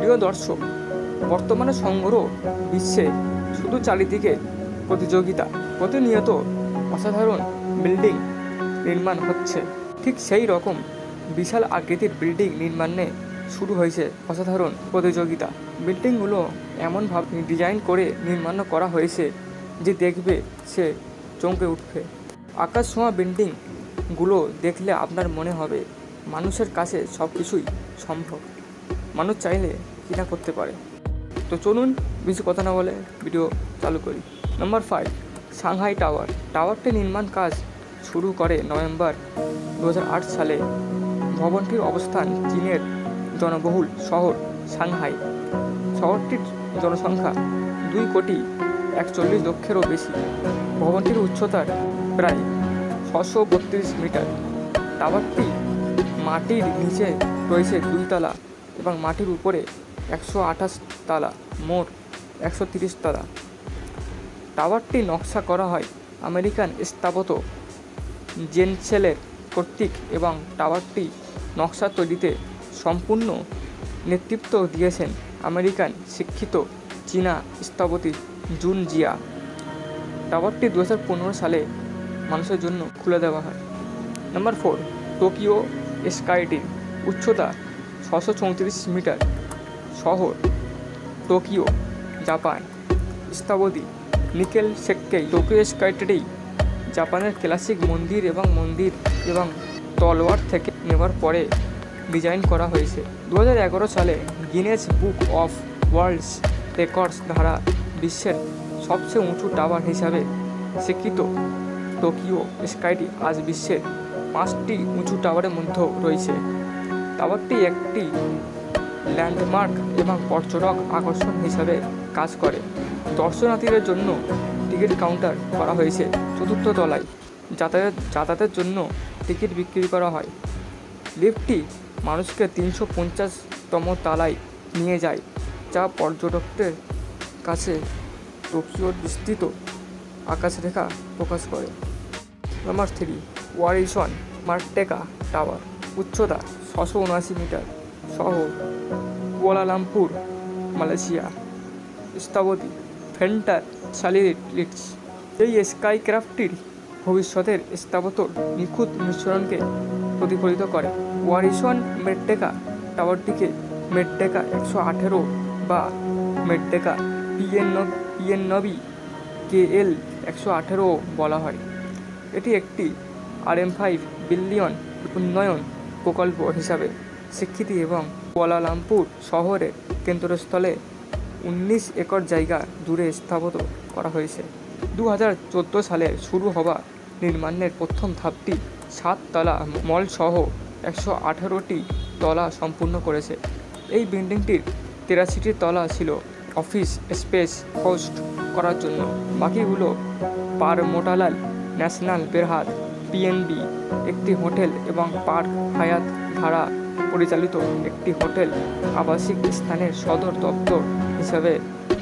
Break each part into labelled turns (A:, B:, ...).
A: প্রিয় দর্শক, বর্তমানে সংগ্রহ বিশ্বে শুধু চারিদিকে প্রতিযোগিতা, প্রতিনিয়ত অসাধারণ বিল্ডিং নির্মাণ হচ্ছে। ঠিক সেই রকম বিশাল আকৃতির বিল্ডিং নির্মাণে শুরু হয়েছে অসাধারণ প্রতিযোগিতা। বিল্ডিংগুলো এমনভাবে ডিজাইন করে নির্মাণ করা হয়েছে যে দেখবে সে চমকে উঠবে। আকাশ ছোঁয়া বিল্ডিংগুলো দেখলে আপনার মনে হবে মানুষের কাছে সব কিছুই সম্ভব, মানুষ চাইলে কিনা করতে পারে। তো চলুন বেশি কথা না বলে ভিডিও চালু করি। Number 5, Shanghai tower. টাওয়ারটি নির্মাণ কাজ শুরু করে নভেম্বর 2008 সালে। ভবনটির অবস্থান চীনের জনবহুল শহর সাংহাই। শহরটির জনসংখ্যা 2,41,00,000-এরও বেশি। ভবনটির উচ্চতা প্রায় 632 মিটার। টাওয়ারটি মাটির নিচে রয়েছে 2 তলা এবং মাটির উপরে 128 তলা, মোট 130 তলা। টাওয়ারটি নকশা করা হয় আমেরিকান স্থাপত্য জেনসেলের কর্তৃক এবং টাওয়ারটি নকশা তৈরিতে সম্পূর্ণ নেতৃত্ব দিয়েছেন আমেরিকান শিক্ষিত চীনা স্থপতি জুন জিয়া। টাওয়ারটি 2015 সালে মানুষের জন্য খুলে দেওয়া হয়। Number 4, Tokyo Skytree. উচ্চতা 634 মিটার। শহর টোকিও, জাপান। স্থপতি নিকেল সেক্কেই। টোকিও স্কাইট্রি জাপানের ক্লাসিক মন্দির এবং তলোয়ার থেকে নেওয়ার পরে ডিজাইন করা হয়েছে। 2011 সালে Guinness book of world's records দ্বারা বিশ্বের সবচেয়ে উঁচু টাওয়ার হিসাবে স্বীকৃত টোকিও স্কাইট্রি আজ বিশ্বের 5টি উঁচু টাওয়ারের মধ্যে রয়েছে। টাওয়ারটি একটি ল্যান্ডমার্ক এবং পর্যটক আকর্ষণ হিসাবে কাজ করে। দর্শনার্থীদের জন্য টিকিট কাউন্টার করা হয়েছে 4র্থ তলায়। যাতায়াতের জন্য টিকিট বিক্রি করা হয়। লিফটটি মানুষকে 350তম তলায় নিয়ে যায়, যা পর্যটকদের কাছে টোকিওর বিস্তৃত আকাশরেখা প্রকাশ করে। Number 3, Warisan Merdeka Tower. উচ্চতা 679 মিটার। শহর কুয়ালালামপুর, মালয়েশিয়া। স্থপতি ফেন্টার সালিলিটস। এই স্কাইক্রাফটটির ভবিষ্যতের স্থাপত্যর নিখুঁত মিশ্রণকে প্রতিফলিত করে। ওয়ারিসন মেট্টেকা টাওয়ারটিকে মেট্টেকা 118 বা মেট্টেকা পিএনবি KL 118 বলা হয়। এটি একটি RM5 বিলিয়ন উন্নয়ন প্রকল্প হিসাবে স্বীকৃতি এবং কুয়ালালামপুর শহরের কেন্দ্রস্থলে 19 একর জায়গা জুড়ে স্থাপিত করা হয়েছে। 2014 সালে শুরু হওয়া নির্মাণের প্রথম ধাপটি 7 তলা মলসহ 118টি তলা সম্পূর্ণ করেছে। এই বিল্ডিংটির 83টি তলা ছিল অফিস স্পেস হোস্ট করার জন্য। বাকিগুলো পারমোটালাল ন্যাশনাল বেরহাত PNB একটি হোটেল এবং পার্ক হায়াত দ্বারা পরিচালিত একটি হোটেল আবাসিক স্থানের সদর দপ্তর হিসাবে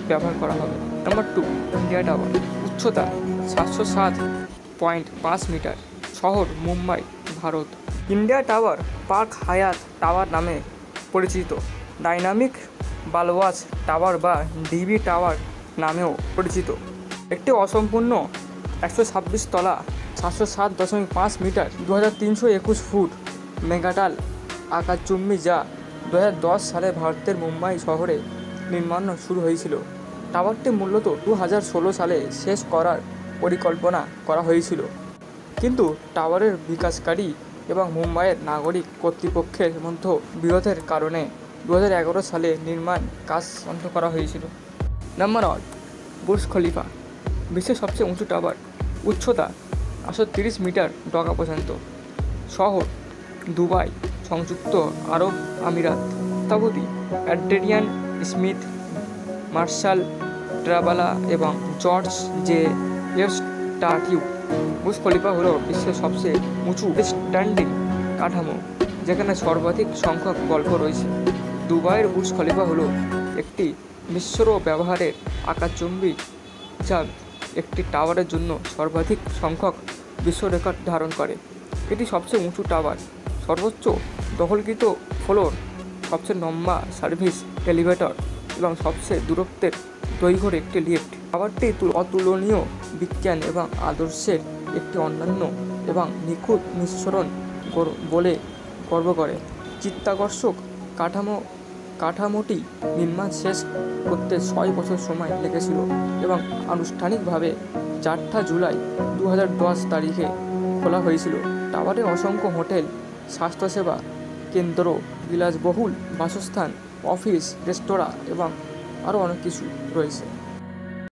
A: ব্যবহার করা হবে। Number 2, India tower. উচ্চতা 707.5 মিটার। শহর Mumbai, Bharat. India tower park হায়াত টাওয়ার নামে পরিচিত। ডাইনামিক বালওয়াচ টাওয়ার বা DB টাওয়ার নামেও পরিচিত। একটি অসম্পূর্ণ 126 তলা 707.5 মিটার 2321 ফুট মেগাটাল আকাশচুম্বী, যা 2010 সালে ভারতের মুম্বাই শহরে নির্মাণ শুরু হয়েছিল। টাওয়ারটি মূলত 2016 সালে শেষ করার পরিকল্পনা করা হয়েছিল, কিন্তু টাওয়ারের বিকাশকারী এবং মুম্বাইয়ের নাগরিক কর্তৃপক্ষের মধ্যে বিরোধের কারণে 2011 সালে নির্মাণ কাজ বন্ধ করা হয়েছিল। Number 1, Burj Khalifa. বিশ্বের সবচেয়ে উঁচু টাওয়ার। উচ্চতা 830 মিটার ডগা পর্যন্ত। শহর দুবাই, সংযুক্ত আরব আমিরাত। স্থপতি অ্যাড্রিয়ান স্মিথ, মার্শাল ট্রাবালা এবং জর্জ জে এস্টাটিউ। বুর্জ খলিফা হলো বিশ্বের সবচেয়ে উঁচু স্ট্যান্ডিং কাঠামো, যেখানে সর্বাধিক সংখ্যক গল্প রয়েছে। দুবাইয়ের বুর্জ খলিফা হলো একটি মিশ্র ব্যবহারের আকাশচুম্বী, যা একটি টাওয়ারের জন্য সর্বাধিক সংখ্যক বিশ্ব রেকর্ড ধারণ করে। এটি সবচেয়ে উঁচু টাওয়ার। সর্বোচ্চ দখলকৃত ফ্লোর সবচেয়ে লম্বা সার্ভিস এলিভেটর এবং সবচেয়ে দূরত্বের দৈর্ঘ্যের একটি লিফট। টাওয়ারটি অতুলনীয় বিজ্ঞান এবং আদর্শের একটি অনন্য এবং নিখুঁত মিশ্রণ বলে গর্ব করে। চিত্তাকর্ষক কাঠামোটি নির্মাণ শেষ করতে 6 বছর সময় লেগেছিল এবং আনুষ্ঠানিকভাবে 4 জুলাই 2010 তারিখে খোলা হয়েছিল। টাওয়ারে অসংখ্য হোটেল, স্বাস্থ্যসেবা কেন্দ্র, বিলাসবহুল বাসস্থান, অফিস, রেস্তোরাঁ এবং আরও অনেক কিছু রয়েছে।